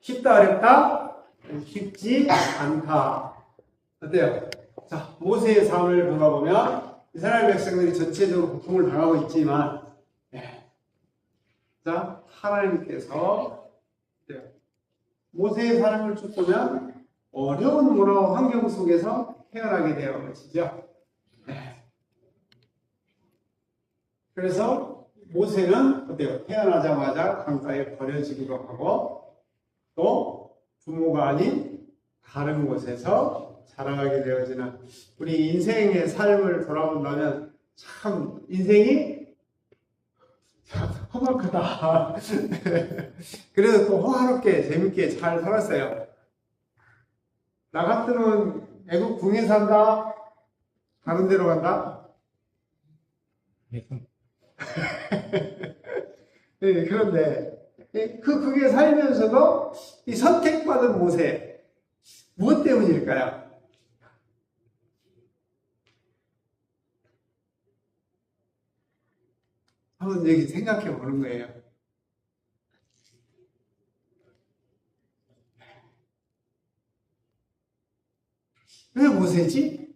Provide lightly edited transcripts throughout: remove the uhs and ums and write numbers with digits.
쉽다, 어렵다? 쉽지 않다. 어때요? 자, 모세의 삶을 돌아보면 이스라엘 백성들이 전체적으로 고통을 당하고 있지만, 자, 하나님께서 모세의 삶을 쭉 보면 어려운 문화와 환경 속에서 태어나게 되어 것이죠. 그래서 모세는 어때요? 태어나자마자 강가에 버려지기도 하고 또 부모가 아닌 다른 곳에서 자라가게 되어지는 우리 인생의 삶을 돌아본다면 참 인생이 참 험악하다. 그래도 또 호화롭게 재밌게 잘 살았어요. 나 같으면 애국 궁에 산다? 다른 데로 간다? 네, 그런데 그게 살면서도 이 선택받은 모세 무엇 때문일까요? 한번 여기 생각해 보는 거예요. 왜 모세지?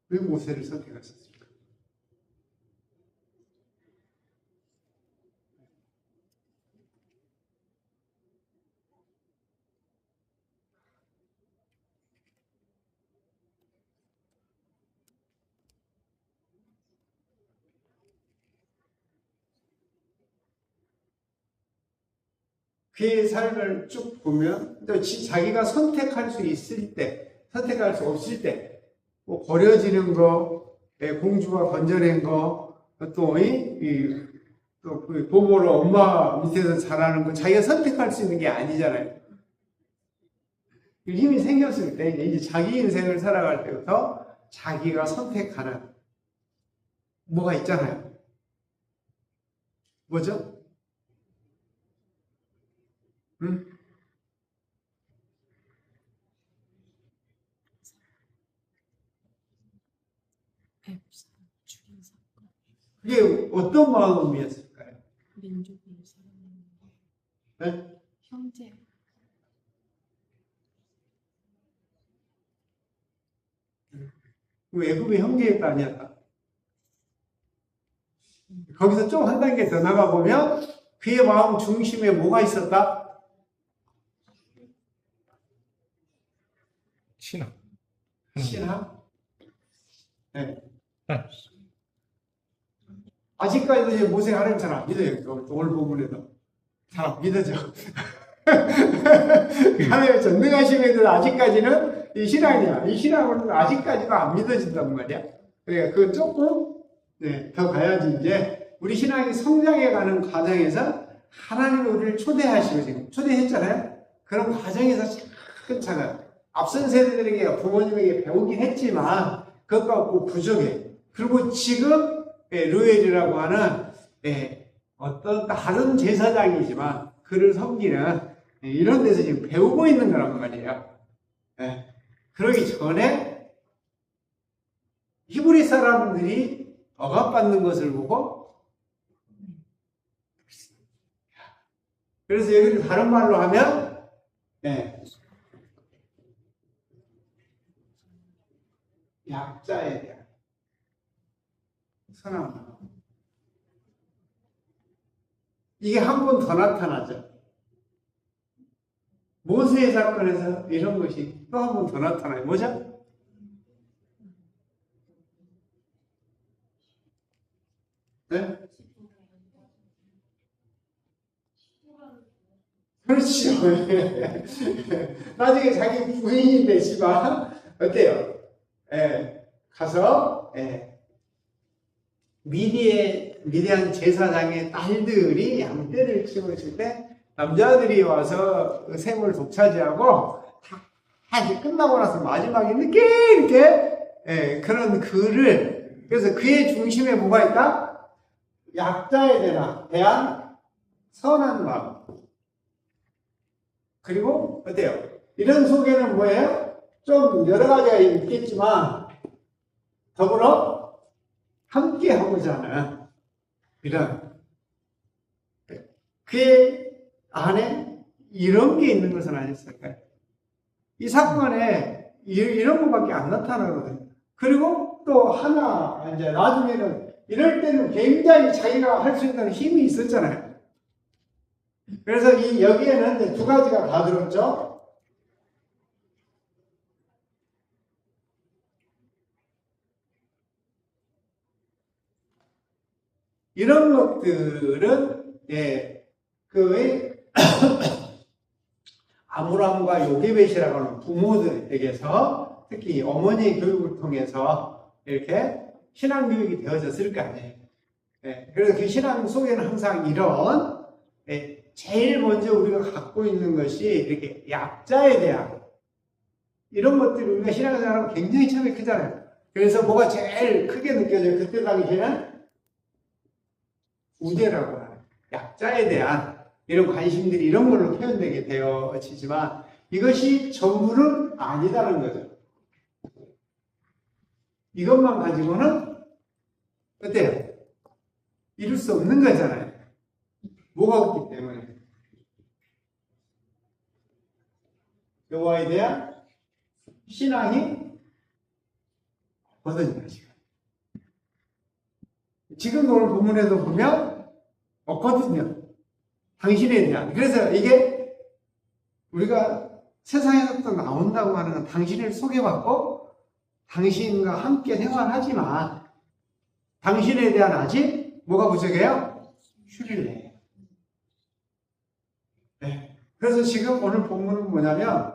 왜 모세를 선택하셨습니까? 그의 삶을 쭉 보면 또 자기가 선택할 수 있을 때, 선택할 수 없을 때, 뭐 버려지는 거, 공주가 건져낸 거, 또 그 부모로 엄마 밑에서 자라는 거 자기가 선택할 수 있는 게 아니잖아요. 힘이 생겼을 때 이제 자기 인생을 살아갈 때부터 자기가 선택하는 뭐가 있잖아요. 뭐죠? 응? 그게 어떤 마음이었을까요? 민족을 사랑하는 네? 형제. 애굽의 형제가 아니었다. 거기서 좀 한 단계 더 나가 보면 그의 마음 중심에 뭐가 있었다? 신앙. 신앙? 네. 아직까지도 이제 모세 하나님 잘 안 믿어요. 오늘 본문에도. 잘 안 믿어져. 하나님의 전능하신 애들 아직까지는 이 신앙이야. 이 신앙은 아직까지도 안 믿어진단 말이야. 그러니까 그 조금 더 가야지 이제 우리 신앙이 성장해가는 과정에서 하나님이 우리를 초대하시고 지금 초대했잖아요. 그런 과정에서 차근차근 앞선 세대들에게 부모님에게 배우긴 했지만 그것 갖고 부족해. 그리고 지금 루엘이라고 하는 어떤 다른 제사장이지만 그를 섬기는 이런 데서 지금 배우고 있는 거란 말이에요. 그러기 전에 히브리 사람들이 억압받는 것을 보고 그래서 여기를 다른 말로 하면 약자에 대한 선한 마음. 이게 한 번 더 나타나죠. 모세의 사건에서 이런 것이 또 한 번 더 나타나요. 뭐죠? 네? 그렇죠. 나중에 자기 부인이 되지만 어때요? 가서 미디안 제사장의 딸들이 양떼를 키우고 있을 때 남자들이 와서 샘을 독차지하고 다 이제 끝나고 나서 마지막에 늦게 이렇게 그런 글을 그래서 그의 중심에 뭐가 있다? 약자에 대한 선한 마음. 그리고 어때요? 이런 속에는 뭐예요? 좀 여러 가지가 있겠지만 더불어 함께 하고자 하는 이런 그 안에 이런 게 있는 것은 아니었을까요? 이 사건에 이런 것밖에 안 나타나거든요. 그리고 또 하나 이제 나중에는 이럴 때는 굉장히 자기가 할 수 있는 힘이 있었잖아요. 그래서 여기에는 이제 두 가지가 다 들었죠. 이런 것들은 아므람과 요게벳이라고 하는 부모들에게서 특히 어머니 교육을 통해서 이렇게 신앙 교육이 되어졌을 거 아니에요. 그래서 그 신앙 속에는 항상 이런 제일 먼저 우리가 갖고 있는 것이 이렇게 약자에 대한 이런 것들이 우리가 신앙생활하면 굉장히 차이가 크잖아요. 그래서 뭐가 제일 크게 느껴져요? 그때 당시에는 우대라고 하는 약자에 대한 이런 관심들이 이런 걸로 표현되게 되어지지만 이것이 전부는 아니다는 거죠. 이것만 가지고는 어때요? 이룰 수 없는 거잖아요. 뭐가 없기 때문에. 여호와에 대한 신앙이 없어진 것이고. 지금 오늘 본문에도 보면 없거든요. 당신에 대한. 그래서 이게 우리가 세상에서부터 나온다고 하는 건 당신을 소개받고 당신과 함께 생활하지만 당신에 대한 아직 뭐가 부족해요? 신뢰. 네. 그래서 지금 오늘 본문은 뭐냐면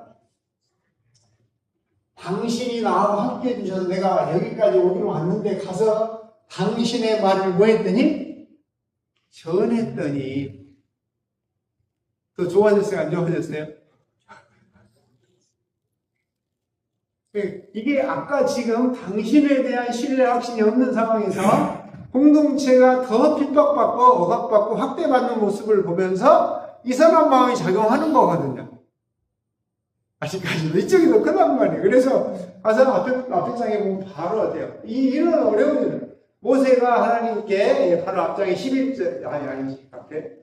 당신이 나하고 함께 해주셔서 내가 여기까지 오기로 왔는데 가서 당신의 말을 뭐 했더니? 전했더니 더 좋아졌어요? 안 좋아졌어요? 이게 아까 지금 당신에 대한 신뢰 확신이 없는 상황에서 공동체가 더 핍박받고 억압받고 학대받는 모습을 보면서 이 사람 마음이 작용하는 거거든요. 아직까지도 이쪽이 더 크단 말이에요. 그래서 가서 앞에 장에 보면 바로 어때요? 이런 어려움들. 모세가 하나님께 바로 앞장에 11절, 아니지, 앞에.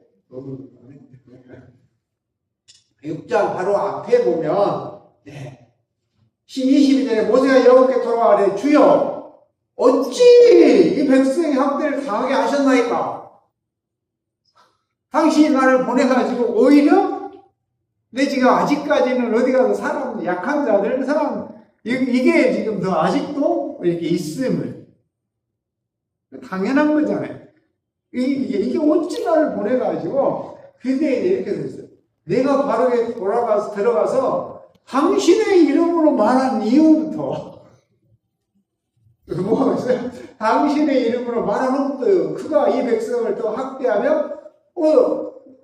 6장 바로 앞에 보면, 22절에 모세가 여호와께 돌아가래 주여, 어찌 이 백성의 학대를 당하게 하셨나이까? 당신이 나를 보내가지고 오히려 근데 지금 아직까지는 어디 가서 사람, 약한 자들, 이게 지금 더 아직도 이렇게 있음을. 당연한 거잖아요. 이게 어찌 나를 보내가지고, 근데 이렇게 됐어요. 내가 바르게 들어가서, 당신의 이름으로 말한 이후부터, 뭐가 있어요? 당신의 이름으로 말한 후부터, 그가 이 백성을 또 학대하며,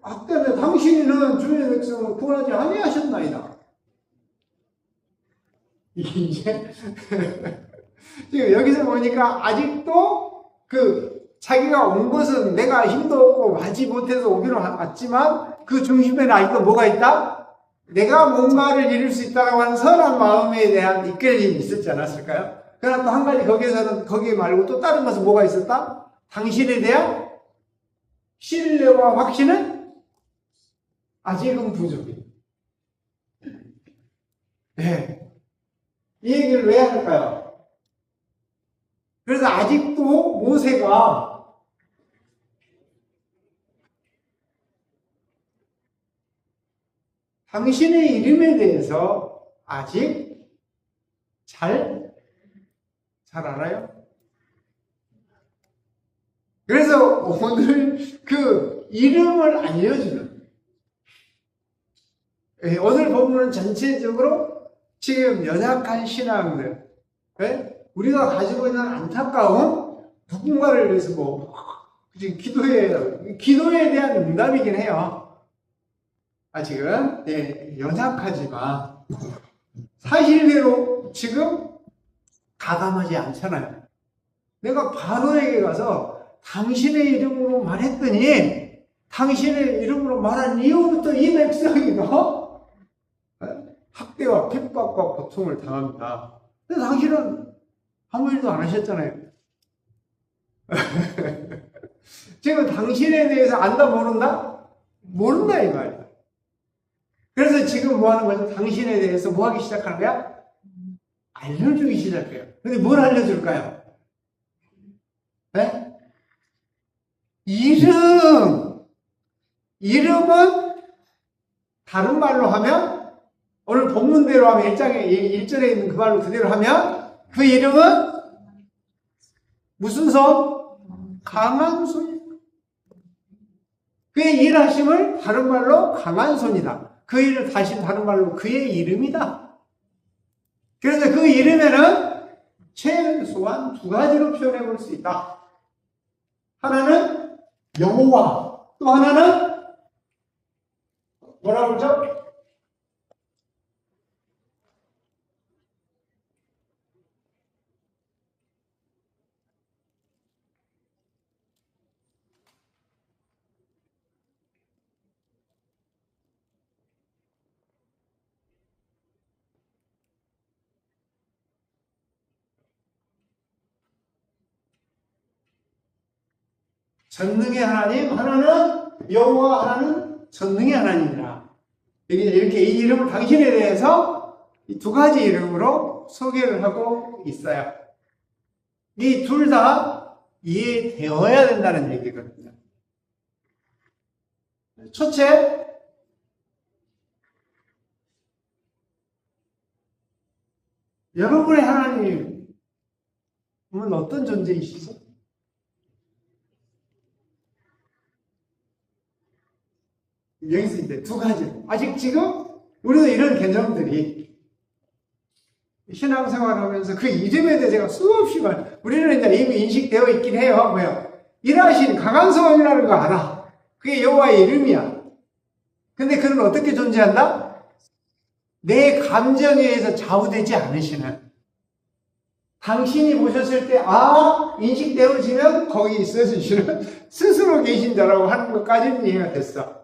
학대하면 당신은 주의 백성을 구원하지 아니하셨나이다. 이제 지금 여기서 보니까 아직도 자기가 온 것은 내가 힘도 없고 하지 못해서 오기로 왔지만 그 중심에는 아직도 뭐가 있다? 내가 뭔가를 이룰 수 있다고 하는 선한 마음에 대한 이끌림이 있었지 않았을까요? 그러나 또 한 가지 거기에서는 거기 말고 또 다른 것은 뭐가 있었다? 당신에 대한 신뢰와 확신은 아직은 부족해. 네. 이 얘기를 왜 할까요? 그래서 아직도 모세가 당신의 이름에 대해서 아직 잘 알아요? 그래서 오늘 그 이름을 알려주는 오늘 본문은 전체적으로 지금 연약한 신앙들, 우리가 가지고 있는 안타까움, 누군가를 위해서 지금 기도에 대한 응답이긴 해요. 아직은, 연약하지만, 사실대로 지금 가감하지 않잖아요. 내가 바로에게 가서 당신의 이름으로 말했더니, 당신의 이름으로 말한 이후부터 이 백성이 학대와 핍박과 고통을 당합니다. 근데 당신은 아무 일도 안 하셨잖아요. 지금 당신에 대해서 안다 모른다? 모른다 이 말이야. 그래서 지금 뭐 하는 거죠? 당신에 대해서 뭐 하기 시작하는 거야? 알려주기 시작해요. 근데 뭘 알려줄까요? 네? 이름은 다른 말로 하면 오늘 본문대로 하면 1절에 있는 그 말로 그대로 하면 그 이름은 무슨 손? 강한 손. 그의 일하심을 다른 말로 강한 손이다. 그 일을 다시 다른 말로 그의 이름이다. 그래서 그 이름에는 최소한 두 가지로 표현해 볼 수 있다. 하나는 여호와, 또 하나는 뭐라고 그러죠? 전능의 하나님, 하나는 여호와, 하나는 전능의 하나님이라. 이렇게 이 이름을 당신에 대해서 이 두 가지 이름으로 소개를 하고 있어요. 이 둘 다 이해되어야 된다는 얘기거든요. 첫째, 여러분의 하나님은 어떤 존재이시죠? 여기서 이제 두 가지. 아직 지금 우리도 이런 개념들이 신앙생활 하면서 그 이름에 대해 제가 수없이 우리는 이제 이미 인식되어 있긴 해요. 뭐요? 일하신 강한 성원이라는 거 알아. 그게 여호와의 이름이야. 근데 그는 어떻게 존재한다? 내 감정에 의해서 좌우되지 않으시는. 당신이 보셨을 때, 인식되어지면 거기 있어주시는 스스로 계신 자라고 하는 것까지는 이해가 됐어.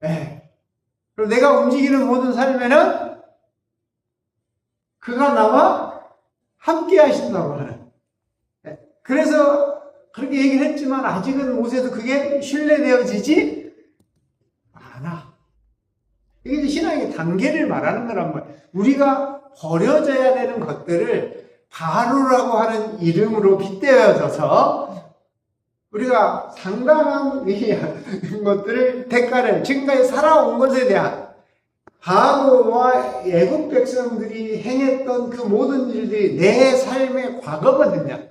네. 그리고 내가 움직이는 모든 삶에는 그가 나와 함께 하신다고 하는. 네. 그래서 그렇게 얘기를 했지만 아직은 못해도 그게 신뢰되어지지 않아. 이게 이제 신앙의 단계를 말하는 거란 말이야. 우리가 버려져야 되는 것들을 바로라고 하는 이름으로 빗대어져서 우리가 상당한 것들을, 대가를, 지금까지 살아온 것에 대한 바로와 애국 백성들이 행했던 그 모든 일들이 내 삶의 과거거든요.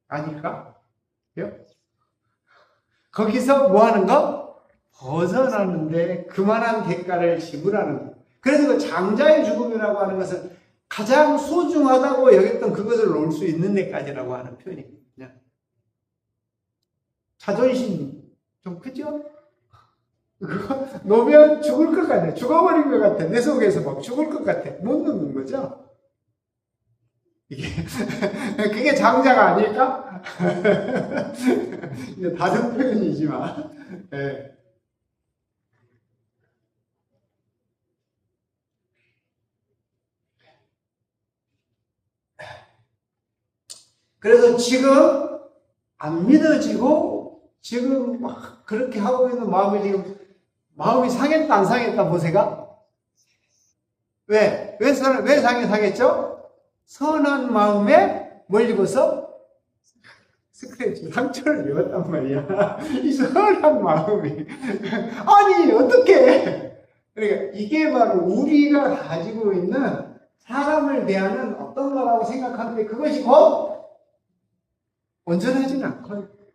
아닐까? 거기서 뭐 하는 거? 벗어나는데 그만한 대가를 지불하는 거. 그래서 그 장자의 죽음이라고 하는 것은 가장 소중하다고 여겼던 그것을 놓을 수 있는 데까지라고 하는 표현입니다. 자존심 좀 크죠? 그거 놓으면 죽을 것 같아. 죽어버린 것 같아. 내 속에서 막 죽을 것 같아. 못 놓는 거죠? 그게 장자가 아닐까? 다른 표현이지만. 네. 그래서 지금 안 믿어지고 지금 막 그렇게 하고 있는 마음이 지금 마음이 상했다 안 상했다 보세가? 왜 상했죠? 선한 마음에 뭘 입어서? 스크래치, 상처를 입었단 말이야. 이 선한 마음이. 아니, 어떡해. 그러니까 이게 바로 우리가 가지고 있는 사람을 대하는 어떤 거라고 생각하는데 그것이 곧 온전하지는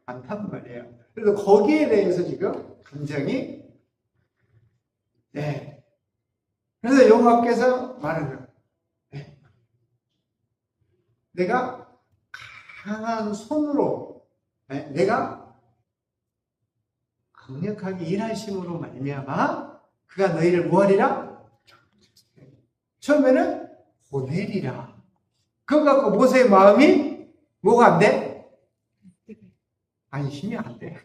않단 말이에요. 그래서 거기에 대해서 지금 감정이, 네. 그래서 여호와께서 말하는, 네. 내가 강한 손으로, 네. 내가 강력하게 일하심으로 말미암아 그가 너희를 뭐하리라? 처음에는 보내리라. 그거 갖고 모세의 마음이 뭐가 안 돼? 안심이 안 돼.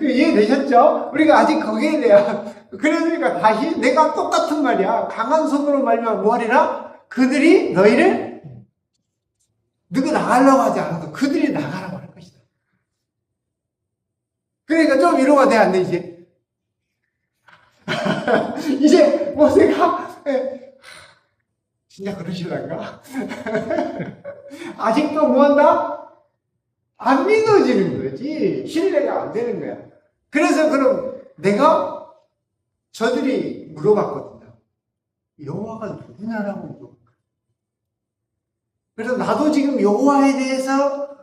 이해되셨죠? 우리가 아직 거기에 대한, 그러니까 다시 내가 똑같은 말이야. 강한 손으로 말미암아 뭐하리라? 그들이 너희를 누가 나가려고 하지 않아도 그들이 나가라고 할 것이다. 그러니까 좀 위로가 돼, 안 돼, 이제? 이제 모세가, 진짜 그러실란가? 아직도 뭐 한다? 안 믿어지는 거지. 신뢰가 안 되는 거야. 그래서 그럼 내가 저들이 물어봤거든요. 여호와가 누구냐라고 물어봤거든요. 그래서 나도 지금 여호와에 대해서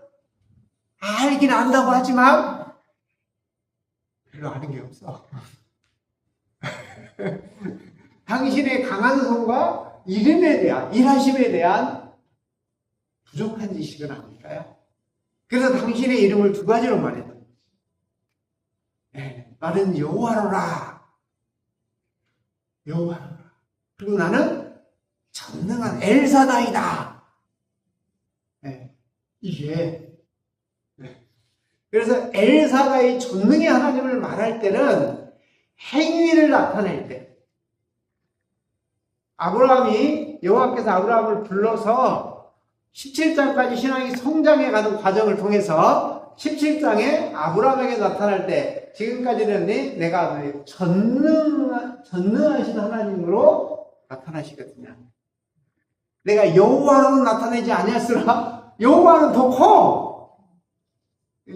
알긴 안다고 하지만 별로 아는 게 없어. 당신의 강한 손과 이름에 대한, 일하심에 대한 부족한 지식은 아닐까요? 그래서 당신의 이름을 두 가지로 말했던 거지. 나는 여호와로라. 여호와로라. 그리고 나는 전능한 엘사다이다. 이게. 그래서 엘사다이 전능의 하나님을 말할 때는 행위를 나타낼 때. 아브라함이, 여호와께서 아브라함을 불러서 17장까지 신앙이 성장해가는 과정을 통해서 17장에 아브라함에게 나타날 때 지금까지는 내가 전능하신 하나님으로 나타나시거든요. 내가 여호와로 나타내지 아니었으나 여호와는 더 커.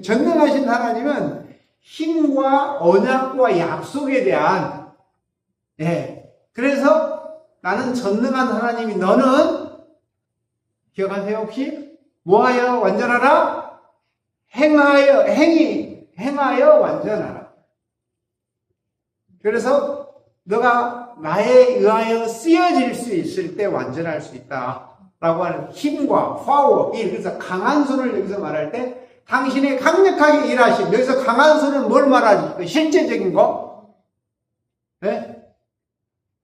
전능하신 하나님은 힘과 언약과 약속에 대한 그래서 나는 전능한 하나님이 너는 기억하세요 혹시? 뭐하여 완전하라? 행하여 완전하라. 그래서 너가 나에 의하여 쓰여질 수 있을 때 완전할 수 있다 라고 하는 힘과 파워, 그래서 강한 손을 여기서 말할 때 당신의 강력하게 일하심, 여기서 강한 손은 뭘 말하지? 실제적인 거?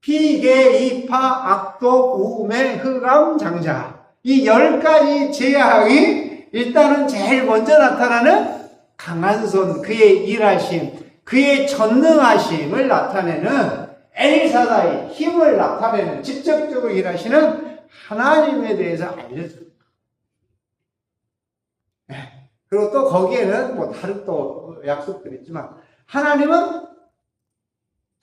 피계, 이파, 악독, 우매, 흑암, 장자. 이 10가지 제약이 일단은 제일 먼저 나타나는 강한 손, 그의 일하심, 그의 전능하심을 나타내는 엘사다이, 힘을 나타내는, 직접적으로 일하시는 하나님에 대해서 알려줍니다. 그리고 또 거기에는 뭐 다른 또 약속들이 있지만, 하나님은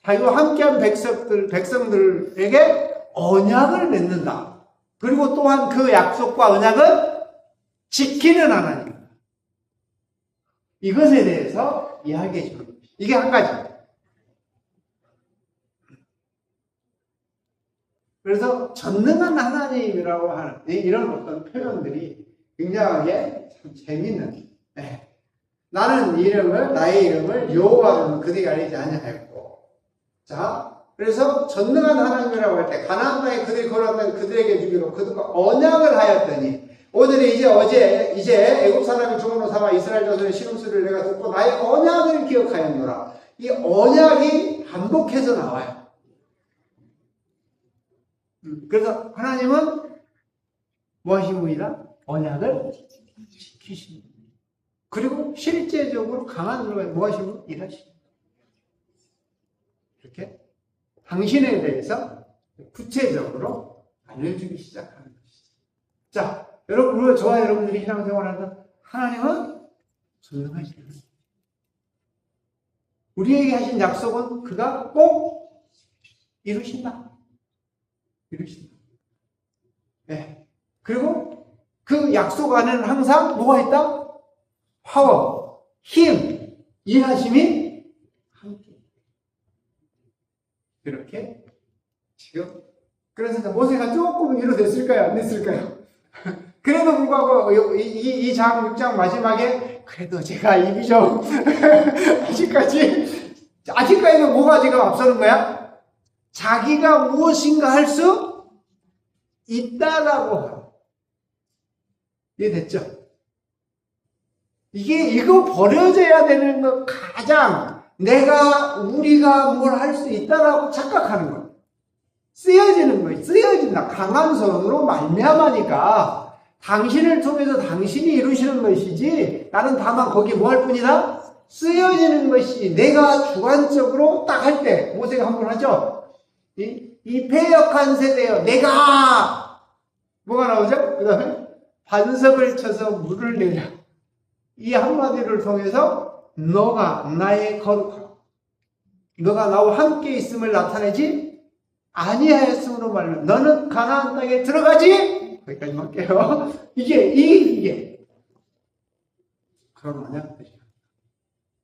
자기와 함께한 백성들에게 언약을 맺는다. 그리고 또한 그 약속과 언약은 지키는 하나님. 이것에 대해서 이야기해 주는 거죠. 이게 한 가지. 그래서 전능한 하나님이라고 하는 이런 어떤 표현들이 굉장하게 참 재밌는. 나는 나의 이름을 여호와로는 그들이 알리지 아니하였고. 자, 그래서 전능한 하나님이라고 할 때 가나안 땅에 그들이 걸어왔던 그들에게 주기로 그들과 언약을 하였더니 오늘이 이제 애굽 사람이 종으로 삼아 이스라엘 자손의 신음소리를 내가 듣고 나의 언약을 기억하였노라. 이 언약이 반복해서 나와요. 그래서 하나님은 뭐 하신 분이다? 언약을 지키신 분. 그리고 실제적으로 강한 손으로 뭐 하신 분? 일하신 분. 이렇게 당신에 대해서 구체적으로 알려주기 시작하는 것이죠. 자, 여러분, 저와 여러분들이 신앙생활하면서 하나님은 전능하신 분. 우리에게 하신 약속은 그가 꼭 이루신다. 그리고 그 약속 안에는 항상 뭐가 있다? 파워, 힘, 일하심이 함께. 이렇게 지금 그래서 모세가 조금 위로됐을까요? 안 됐을까요? 그래도 불구하고 이 장 6장 마지막에 그래도 제가 입이 좀 아직까지는 뭐가 지금 앞서는 거야? 자기가 무엇인가 할 수 있다라고 하고. 이해됐죠? 이거 버려져야 되는 거 가장 우리가 뭘 할 수 있다라고 착각하는 거예요. 쓰여지는 거예요. 쓰여진다. 강한 손으로 말미암아니까 당신을 통해서 당신이 이루시는 것이지 나는 다만 거기 뭐 할 뿐이다? 쓰여지는 것이 내가 주관적으로 딱 할 때 모세가 한 번 하죠. 이 패역한 세대여 내가 뭐가 나오죠? 그 다음에 반석을 쳐서 물을 내려. 이 한마디를 통해서 너가 나의 거룩하고 너가 나와 함께 있음을 나타내지 아니하였으므로 말로 너는 가나안 땅에 들어가지. 거기까지 할게요. 이게 그런 언약 뜻이야.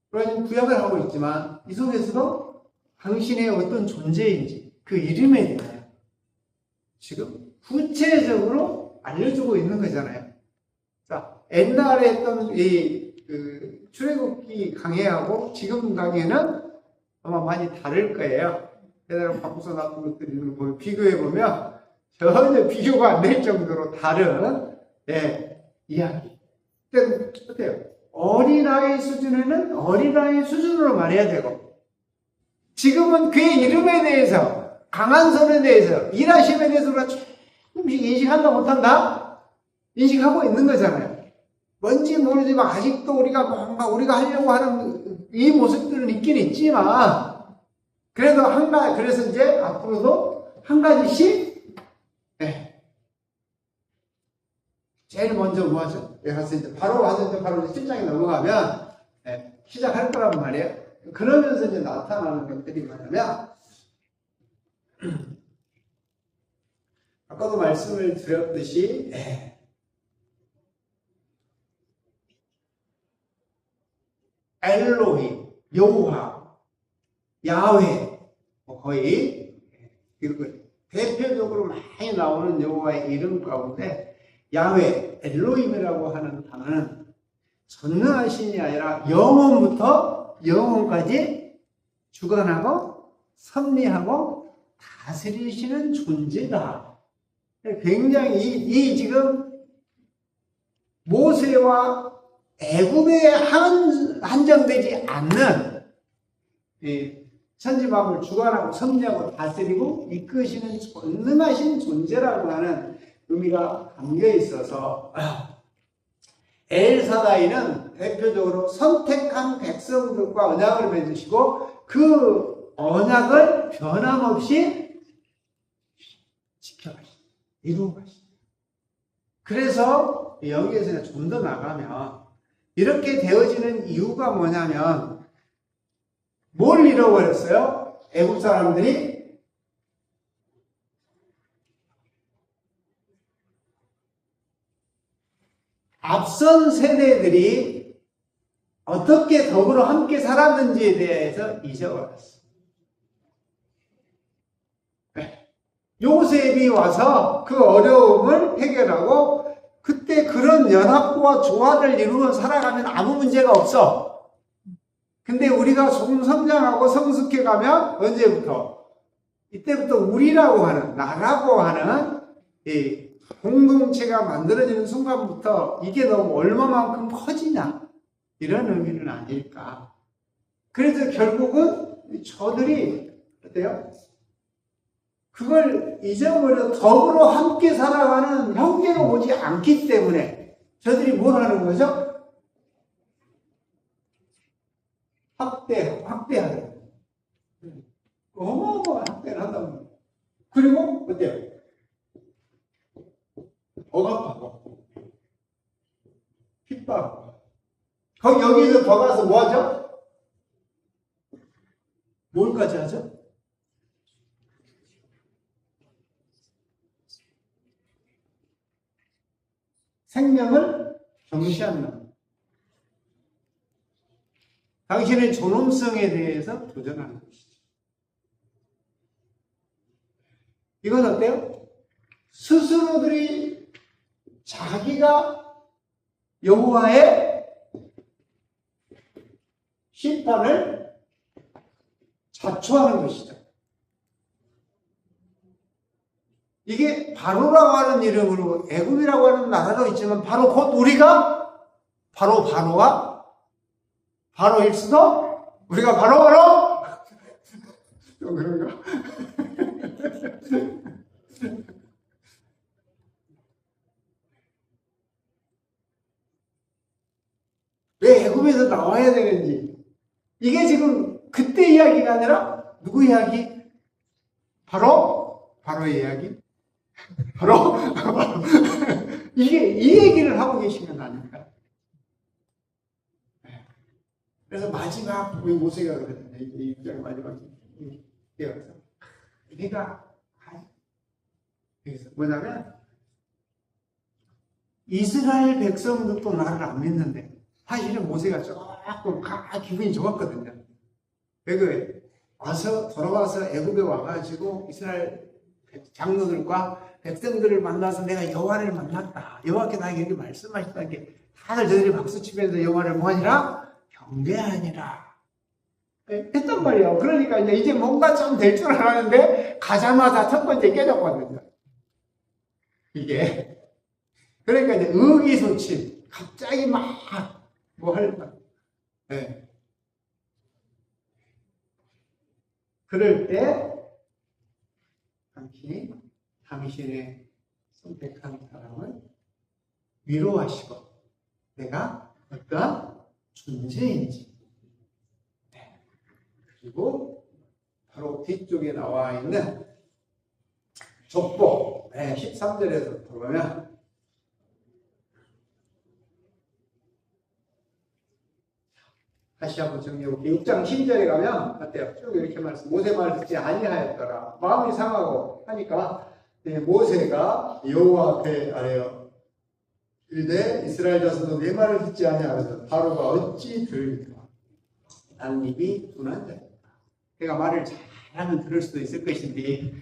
그러니 구약을 하고 있지만 이 속에서도 당신의 어떤 존재인지 그 이름에 대하여 지금 구체적으로 알려주고 있는 거잖아요. 자, 옛날에 했던 출애굽기 강해하고 지금 강해는 아마 많이 다를 거예요. 옛날에 바꾸서 나쁜 것들 있는 거 보면 비교해 보면 전혀 비교가 안 될 정도로 다른 이야기. 근데 어때요? 어린아이 수준에는 어린아이 수준으로 말해야 되고 지금은 그의 이름에 대해서 강한 선에 대해서 일하심에 대해서 우리가 조금씩 인식한다 못한다? 인식하고 있는 거잖아요. 뭔지 모르지만 아직도 우리가 뭔가 우리가 하려고 하는 이 모습들은 있긴 있지만 그래도 그래서 이제 앞으로도 한 가지씩 제일 먼저 뭐 하죠? 이제 바로 7장에 넘어가면 시작할 거란 말이에요. 그러면서 이제 나타나는 것들이 뭐냐면 아까도 말씀을 드렸듯이 엘로힘, 여호와, 야훼 거의 대표적으로 많이 나오는 여호와의 이름 가운데 야훼, 엘로힘이라고 하는 단어는 전능하신이 아니라 영원부터 영원까지 주관하고 섭리하고 다스리시는 존재다. 굉장히 이 지금 모세와 애굽에 한정되지 않는 천지만물을 주관하고 섭리하고 다스리고 이끄시는 전능하신 존재라고 하는 의미가 담겨 있어서 엘사다이는 대표적으로 선택한 백성들과 언약을 맺으시고 그 언약을 변함없이 지켜가시고 이루어가시고 그래서 여기에서 좀 더 나가면 이렇게 되어지는 이유가 뭐냐면 뭘 잃어버렸어요? 애국 사람들이 앞선 세대들이 어떻게 더불어 함께 살았는지에 대해서 잊어버렸어요. 요셉이 와서 그 어려움을 해결하고 그때 그런 연합과 조화를 이루어 살아가면 아무 문제가 없어. 근데 우리가 조금 성장하고 성숙해 가면 언제부터? 이때부터 우리라고 하는, 나라고 하는 이 공동체가 만들어지는 순간부터 이게 너무 얼마만큼 커지냐 이런 의미는 아닐까. 그래서 결국은 저들이 어때요? 그걸 잊어버려 더불어 함께 살아가는 형제로 보지 않기 때문에 저들이 뭘 하는 거죠? 학대하는 어마어마한 학대를 한다고. 그리고 어때요? 억압하고 핍박하고 여기서 더 가서 뭐 하죠? 뭘까지 하죠? 생명을 경시한다. 당신의 존엄성에 대해서 도전하는 것이죠. 이건 어때요? 스스로들이 자기가 여호와의 심판을 자초하는 것이죠. 이게 바로라고 하는 이름으로 애굽이라고 하는 나라도 있지만 바로 곧 우리가 바로가 바로일 수도 우리가 바로 좀 그런가? 왜 애굽에서 나와야 되는지 이게 지금 그때 이야기가 아니라 누구 이야기? 바로의 이야기? 바로 이게 이 얘기를 하고 계신 건 아닙니까? 그래서 마지막 우리 모세가 그랬는데 이 6장 마지막 뛰어서 내가 그래서 뭐냐면 이스라엘 백성들도 나를 안 믿는데 사실은 모세가 조금 기분이 좋았거든요. 왜 와서 돌아와서 애굽에 와가지고 이스라엘 장로들과 백성들을 만나서 내가 여호와를 만났다. 여호와께 나에게 이렇게 말씀하셨다는 게 다들 저들이 박수치면서 여호와를 뭐하니라? 경배하니라. 했단 말이에요. 그러니까 이제 뭔가 좀 될 줄 알았는데 가자마자 첫 번째 깨졌거든요. 이게. 그러니까 이제 의기소침. 갑자기 막 뭐 할까. 네. 그럴 때 당신의 선택한 사람을 위로하시고 내가 어떤 존재인지 그리고 바로 뒤쪽에 나와 있는 족보 13절에서 보면 다시 한번 정리해볼게요. 6장 10절에 가면 어때요? 쭉 이렇게 말씀 모세 말 듣지 아니하였더라. 마음이 상하고 하니까 모세가 여호와 앞에 아뢰어 이르되 이스라엘 자손도 내 말을 듣지 아니하여서 바로가 어찌 들을까? 나는 입이 둔한 자다. 그가 말을 잘하면 들을 수도 있을 것인데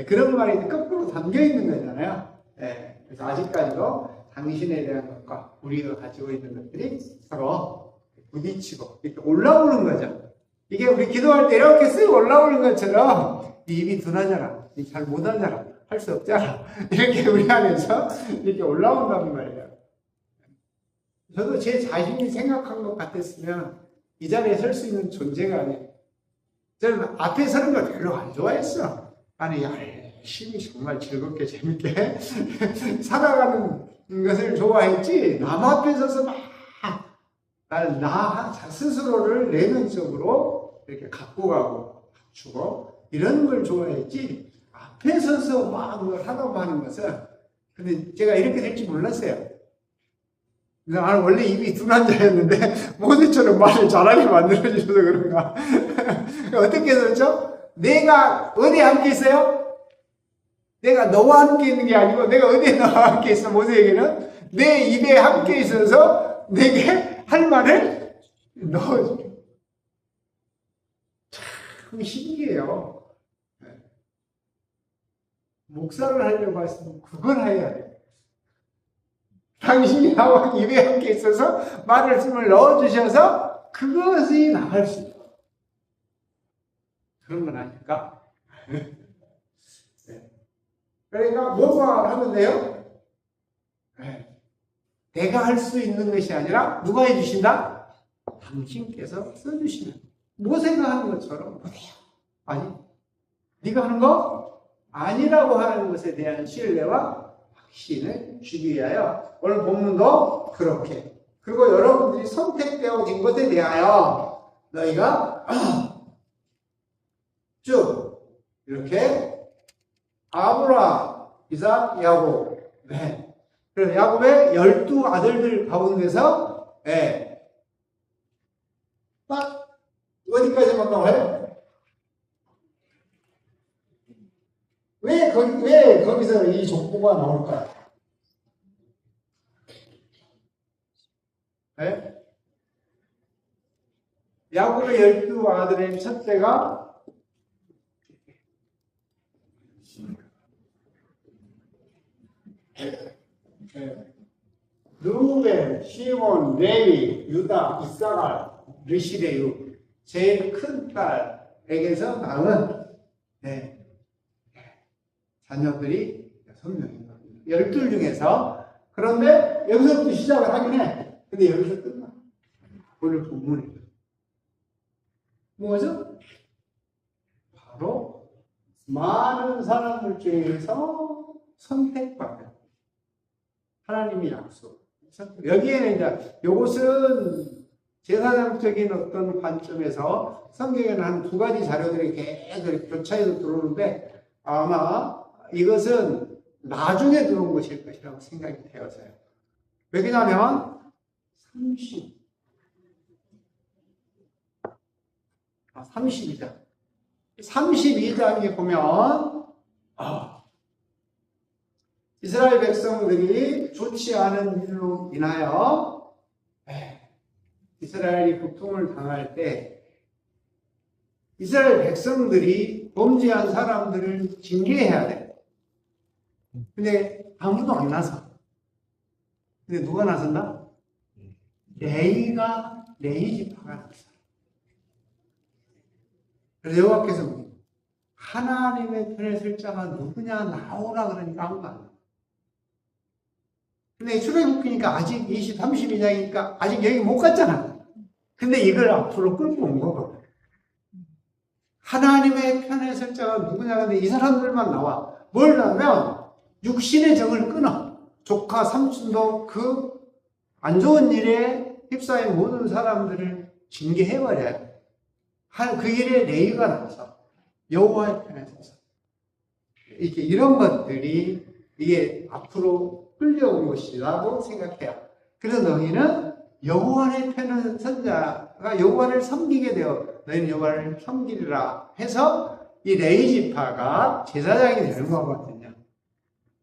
그런 말이 거꾸로 담겨 있는 거잖아요. 그래서 아직까지도 당신에 대한 것과 우리가 가지고 있는 것들이 서로 부딪히고 이렇게 올라오는 거죠. 이게 우리 기도할 때 이렇게 쓱 올라오는 것처럼 네 입이 둔하잖아, 네 잘 못하잖아, 할 수 없잖아, 이렇게 우리 안에서 이렇게 올라온단 말이에요. 저도 제 자신이 생각한 것 같았으면 이 자리에 설 수 있는 존재가 아니에요. 저는 앞에 서는 걸 별로 안 좋아했어. 아니 열심히 정말 즐겁게 재밌게 살아가는 것을 좋아했지 남 앞에 서서 막 나 스스로를 내면적으로 이렇게 갖고 가고 갖추고 이런 걸 좋아했지 앞에 서서 막 뭘 하라고 하는 것은 근데 제가 이렇게 될지 몰랐어요. 나는 원래 입이 둔한 자였는데 모세처럼 말을 잘하게 만들어주셔서 그런가. 어떻게 해서죠? 내가 어디에 함께 있어요? 내가 너와 함께 있는 게 아니고 내가 어디에 너와 함께 있어? 모세에게는 내 입에 함께 있어서 내게 할 말을 넣어줘. 참 신기해요. 목사를 하려고 했으면 그걸 해야 돼. 당신이 나와 입에 함께 있어서 말씀을 넣어주셔서 그것이 나갈 수 있다. 그런 건 아닐까? 그러니까 뭐가 하면 돼요? 내가 할 수 있는 것이 아니라 누가 해주신다? 당신께서 써주시면. 모세가 하는 것처럼 못해요. 아니, 네가 하는 거 아니라고 하는 것에 대한 신뢰와 확신을 주기 위하여 오늘 본문도 그렇게 그리고 여러분들이 선택되어진 것에 대하여 너희가 쭉 이렇게 아브라함, 이삭, 야곱 그래서 야곱의 12아들들 가운데서 딱 어디까지만 나와요? 왜 거기서 이 족보가 나올까요? 야곱의 12아들의 첫째가 르우벤, 시몬, 레위, 유다, 이사갈, 르시레유 제일 큰 딸에게서 낳은 자녀들이 6명입니다. 12 중에서 그런데 여기서부터 시작을 하긴 해. 근데 여기서 끝나. 오늘 본문에 뭐죠? 바로 많은 사람들 중에서 선택받는 하나님의 약속. 여기에는 이제 이것은 제사장적인 어떤 관점에서 성경에는 한 2가지 자료들이 계속 교차해서 들어오는데 아마 이것은 나중에 들어온 것일 것이라고 생각이 되어서요. 왜냐하면 32장. 32장에 보면 이스라엘 백성들이 좋지 않은 일로 인하여 이스라엘이 고통을 당할 때 이스라엘 백성들이 범죄한 사람들을 징계해야 돼. 근데 아무도 안 나서. 근데 누가 나선다? 레위 지파가 나서. 그래서 여호와께서 하나님의 편에 설 자가 누구냐 나오라 그러니까 아무도 안 나와. 근데 출애굽기니까 아직 32장이니까 아직 여기 못 갔잖아. 근데 이걸 앞으로 끌고 온 거거든. 하나님의 편에 설 자가 누구냐 근데 이 사람들만 나와. 뭘 하면 육신의 정을 끊어. 조카 삼촌도 그 안 좋은 일에 휩싸인 모든 사람들을 징계해버려요. 그 일에 레위가 나서 여호와의 편에 서서 이렇게 이런 것들이 이게 앞으로 끌려온 것이라고 생각해요. 그래서 너희는 여호와의 편에 선 자가 여호와를 섬기게 되어 너희는 여호와를 섬기리라 해서 이 레위 지파가 제사장이 되는 거거든요.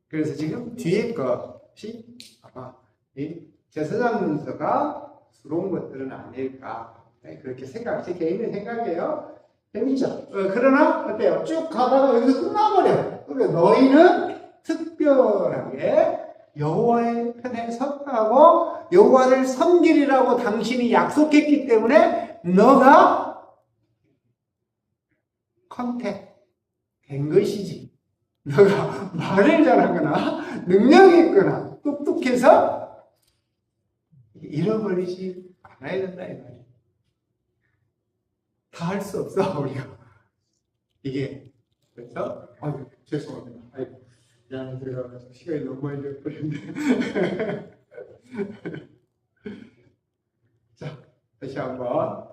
그래서 지금 뒤에 것이 아마 이 제사장 문서가 수로운 것들은 아닐까 그렇게 제 개인의 생각이에요. 재밌죠? 그러나 어때요? 쭉 가다가 여기서 끝나버려. 그러니까 너희는 특별하게 여호와의 편에 섰다고 여호와를 섬기리라고 당신이 약속했기 때문에 너가 컨택된 것이지. 너가 말을 잘하거나 능력이 있거나 똑똑해서 잃어버리지 않아야 된다 이 말이야. 다 할 수 없어 우리가. 이게 그래서 죄송합니다. 미안해 제가 시간이 너무 많이 걸렸는데. 자 다시 한번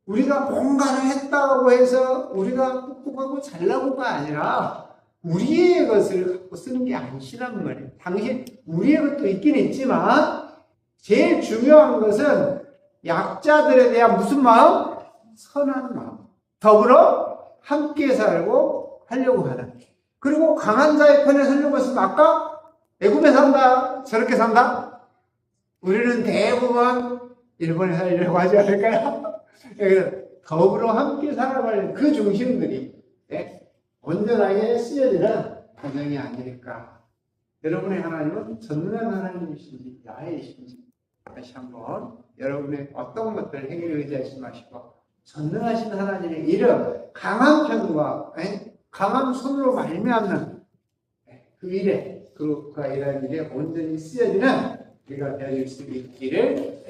우리가 뭔가를 했다고 해서 우리가 똑똑하고 잘나고가 아니라 우리의 것을 갖고 쓰는 게 아니시란 말이에요. 당신 우리의 것도 있긴 있지만 제일 중요한 것은 약자들에 대한 무슨 마음? 선한 마음. 더불어 함께 살고 하려고 하는. 그리고 강한 자의 편에 서려고 했으면 아까 애굽에 산다 저렇게 산다? 우리는 대부분 일본에 살려고 하지 않을까요? 그래서 더불어 함께 살아가는 그 중심들이 온전하게 쓰여지는 가정이 아닐까. 여러분의 하나님은 전능한 하나님이신지 야훼이신지 다시 한번 여러분의 어떤 것들을 행위를 의지하지 마시고 전능하신 하나님의 이름 강한 편과 강한 손으로 말미암는 그 일에 그가 일하는 일에 온전히 쓰여지는 우리가 되어질 수 있기를.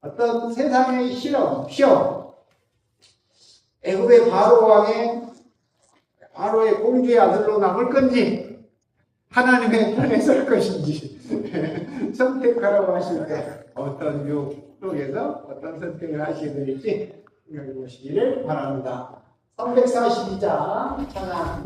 어떤 세상의 시험 애굽의 바로의 공주의 아들로 남을 건지 하나님의 편에 설 것인지 선택하라고 하실 때 어떤 유 속에서 어떤 선택을 하시게 될지 생각해 보시기를 바랍니다. 342장 찬양